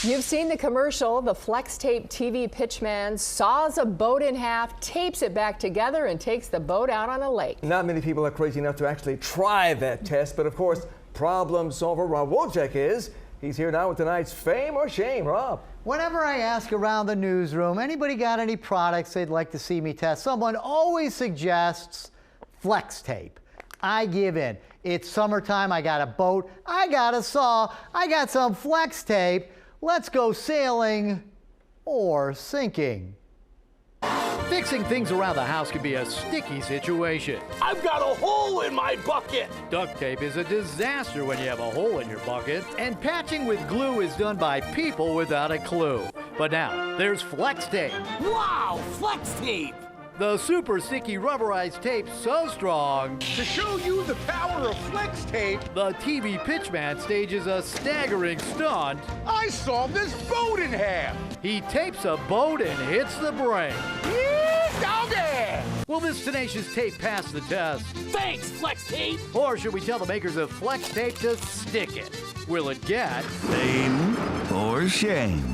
You've seen the commercial. The flex tape TV pitchman saws a boat in half, tapes it back together, and takes the boat out on a lake. Not many people are crazy enough to actually try that test, but of course, problem solver Rob Wolchek is. He's here now with tonight's Fame or Shame. Rob. Whenever I ask around the newsroom, anybody got any products they'd like to see me test, someone always suggests flex tape. I give in. It's summertime, I got a boat, I got a saw, I got some flex tape. Let's go sailing or sinking. Fixing things around the house can be a sticky situation. I've got a hole in my bucket. Duct tape is a disaster when you have a hole in your bucket. And patching with glue is done by people without a clue. But now, there's flex tape. Wow, flex tape. The super sticky rubberized tape so strong, To show you the power of flex tape, the TV pitchman stages a staggering stunt. I sawed this boat in half. He tapes a boat and hits the brink. Doggy! Will this tenacious tape pass the test? Thanks, flex tape. Or should we tell the makers of flex tape to stick it? Will it get Fame or shame?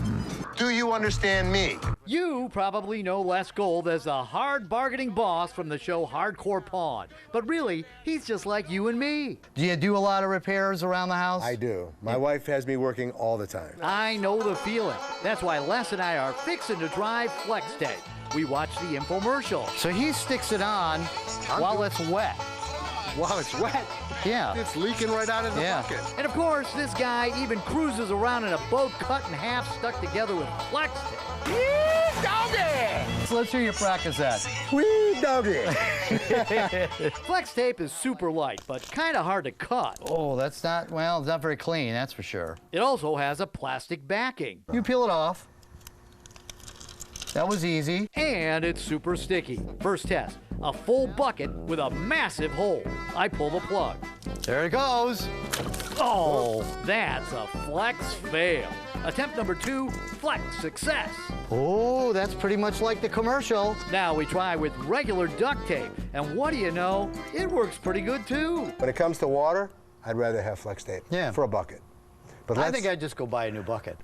Do you understand me? You probably know Les Gold as the hard bargaining boss from the show Hardcore Pawn. But really, he's just like you and me. Do you do a lot of repairs around the house? I do. My wife has me working all the time. I know the feeling. That's why Les and I are fixing to try flex tape. We watch the infomercial. So he sticks it on while it's wet. Wow, it's wet. Yeah. It's leaking right out of the bucket. And of course, this guy even cruises around in a boat cut in half, stuck together with flex tape. Doggy! So let's hear you practice that. Wee doggy. Flex tape is super light, but kind of hard to cut. Oh, that's not, well, it's not very clean, that's for sure. It also has a plastic backing. You peel it off. That was easy. And it's super sticky. First test, a full bucket with a massive hole. I pull the plug. There it goes. Oh, that's a flex fail. Attempt number 2, flex success. Oh, that's pretty much like the commercial. Now we try with regular duct tape, and what do you know? It works pretty good too. When it comes to water, I'd rather have flex tape for a bucket. But I think I'd just go buy a new bucket.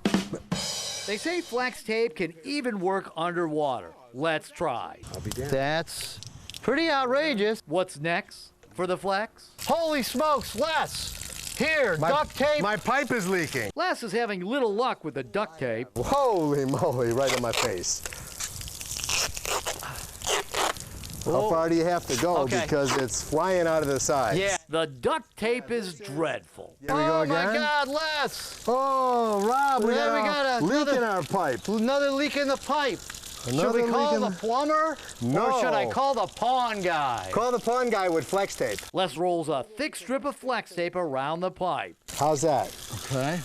They say flex tape can even work underwater. Let's try. I'll be damned. That's pretty outrageous. What's next for the flex? Holy smokes, Les! Here, duct tape. My pipe is leaking. Les is having little luck with the duct tape. Holy moly, right in my face. How far do you have to go? Okay. Because it's flying out of the sides. Yeah. The duct tape is dreadful. Here we go again. Oh my God, Les! Oh, Rob, we got a leak in our pipe. Another leak in the pipe. Should Another we call leak in the plumber? No. Or should I call the pawn guy? Call the pawn guy with flex tape. Les rolls a thick strip of flex tape around the pipe. How's that? Okay.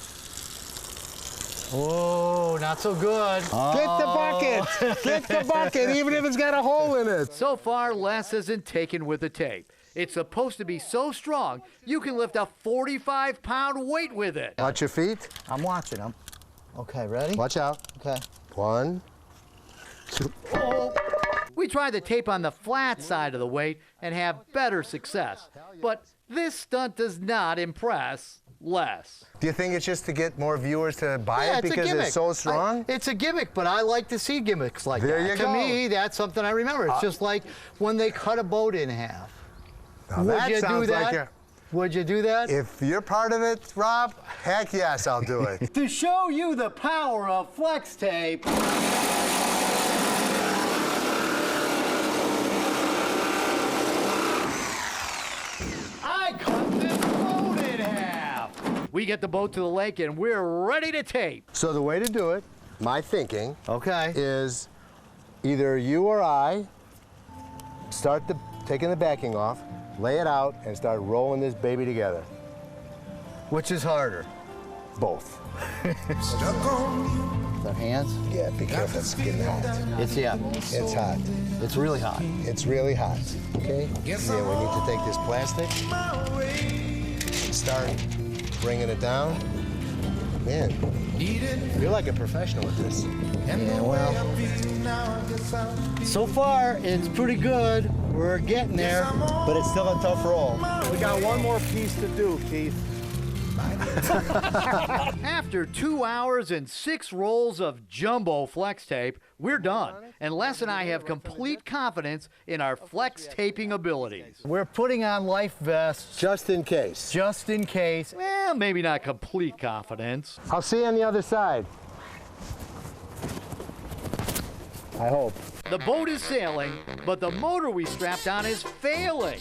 Oh, not so good. Get the bucket! Get the bucket, even if it's got a hole in it. So far, Les isn't taken with the tape. It's supposed to be so strong, you can lift a 45-pound weight with it. Watch your feet. I'm watching them. Okay, ready? Watch out. Okay. 1, 2. We try the tape on the flat side of the weight and have better success. But this stunt does not impress Les. Do you think it's just to get more viewers to buy Yeah, it it's a because gimmick. it's so strong? It's a gimmick, but I like to see gimmicks like There that. you To go. me, that's something I remember. It's just like when they cut a boat in half. Now Would that you do sounds that? like a... Would you do that? If you're part of it, Rob, heck yes, I'll do it. To show you the power of flex tape. I cut this boat in half. We get the boat to the lake and we're ready to tape. So the way to do it, my thinking, Okay. is either you or I start taking the backing off, lay it out, and start rolling this baby together. Which is harder? Both. The hands? Yeah, be careful, it's getting hot. It's, yeah. It's hot. It's really hot. It's really hot, okay? Yeah, we need to take this plastic, start bringing it down. Man, you're like a professional at this. Yeah, well, so far it's pretty good. We're getting there. But it's still a tough roll. We got one more piece to do, Keith. After 2 hours and 6 rolls of jumbo flex tape, we're done. And Les and I have complete confidence in our flex taping abilities. We're putting on life vests Just in case. just in case. Well, maybe not complete confidence. I'll see you on the other side. I hope. The boat is sailing, but the motor we strapped on is failing.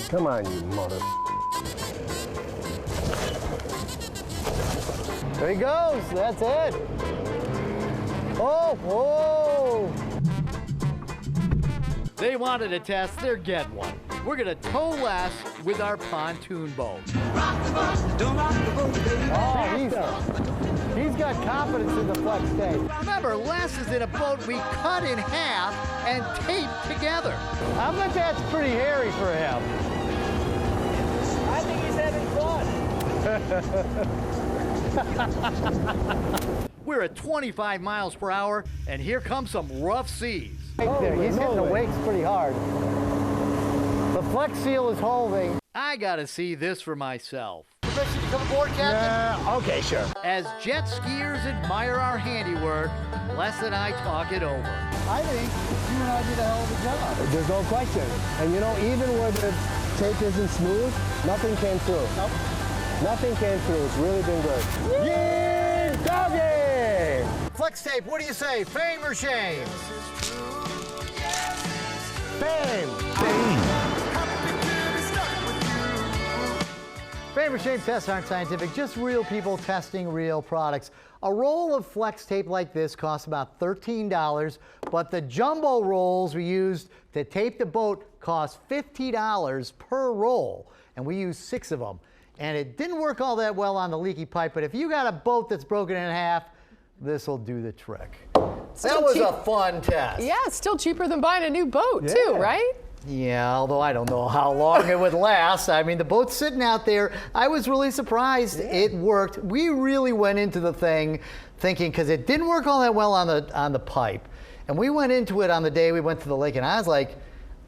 Come on, you mother. There he goes. That's it. Oh, whoa. They wanted a test, they're getting one. We're gonna tow Les with our pontoon boat. Oh, he's got confidence in the flex tape. Remember, Les is in a boat we cut in half and taped together. I bet that's pretty hairy for him. I think he's having fun. We're at 25 miles per hour, and here come some rough seas. Right there. He's hitting the wakes pretty hard. The flex seal is holding. I gotta see this for myself. Permission to come aboard, Captain? Okay, sure. As jet skiers admire our handiwork, Les and I talk it over. I think you and I did a hell of a job. There's no question. And you know, even where the tape isn't smooth, nothing came through. Nope. Nothing came through. It's really been good. Yeah, doggy! Flex tape, what do you say? Fame or shame? Fame. Fame or shame tests aren't scientific, just real people testing real products. A roll of flex tape like this costs about $13, but the jumbo rolls we used to tape the boat cost $50 per roll, and we used 6 of them. And it didn't work all that well on the leaky pipe, but if you got a boat that's broken in half, this will do the trick. Still That was cheap. a fun test. Yeah, it's still cheaper than buying a new boat, too, right? Yeah, although I don't know how long it would last. I mean, the boat's sitting out there. I was really surprised it worked. We really went into the thing thinking, because it didn't work all that well on the pipe. And we went into it on the day we went to the lake, and I was like,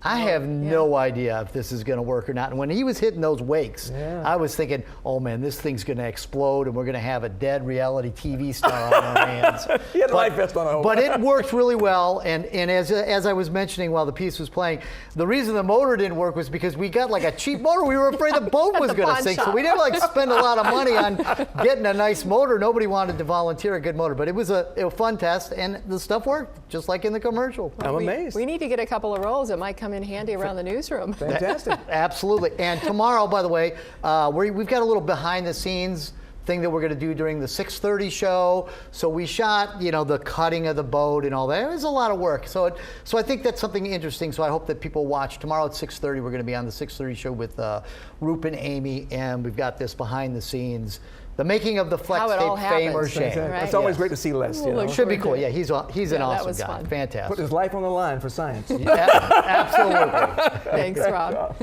I have no idea if this is going to work or not. And when he was hitting those wakes, I was thinking, oh man, this thing's going to explode and we're going to have a dead reality TV star on our hands. He had a life vest on. But it worked really well. And as I was mentioning while the piece was playing, the reason the motor didn't work was because we got like a cheap motor. We were afraid the boat was going to sink. So we didn't like spend a lot of money on getting a nice motor. Nobody wanted to volunteer a good motor. But it was a fun test and the stuff worked just like in the commercial. I'm amazed. We need to get a couple of rolls. It might come in handy around the newsroom. Fantastic. Absolutely. And tomorrow, by the way, we've got a little behind the scenes thing that we're going to do during the 6:30 show. So we shot, the cutting of the boat and all that. It was a lot of work. So I think that's something interesting. So I hope that people watch. Tomorrow at 6:30, we're going to be on the 6:30 show with Roop and Amy, and we've got this behind the scenes. The making of the flex How it all tape, fame or happens, shame. right? It's always great to see Les. We'll look Should be cool. forward to Yeah, he's an that awesome was guy. fun. Fantastic. Put his life on the line for science. Yeah, absolutely. Thanks, Rob.